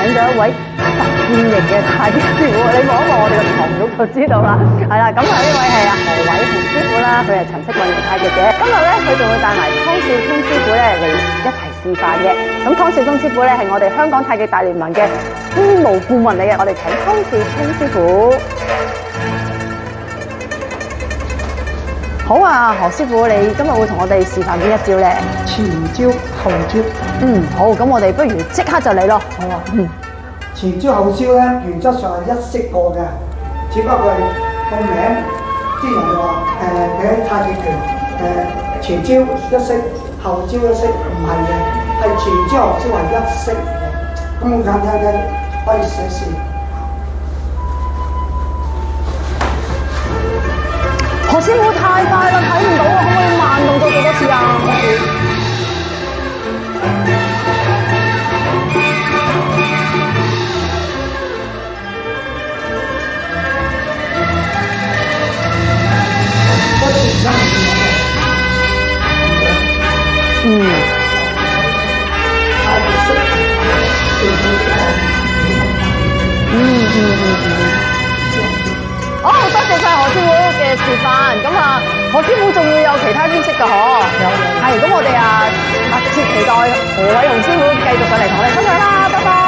請咗一位實戰型嘅太極師傅，你望一望我哋個堂組就知道啦。係啦，咁啊呢位係阿何偉雄師傅啦，佢係陳式運動太極嘅。今日咧佢仲會帶埋湯少聰師傅咧嚟一齊示範嘅。咁湯少聰師傅咧係我哋香港太極大聯盟嘅師務顧問嚟嘅，我哋請湯少聰師傅。好啊，何師傅，你今日會同我哋示範邊一招咧？前招後招。好，咁我哋不如即刻就嚟咯。好啊。前招後招咧，原則上係一式過嘅，只不過係個名，啲人話佢喺太極拳前招一式，後招一式，唔係嘅，係前招後招係一式嚟嘅。咁我簡單嘅可以試一試。何師傅太快啦，睇唔到啊！可唔可以慢動作做多次啊？好，多謝晒何師傅嘅示範。咁啊，何師傅仲會有其他招式㗎，嗬？有。係，咁我哋密切期待何偉雄師傅繼續上嚟同我哋分享啦。拜拜。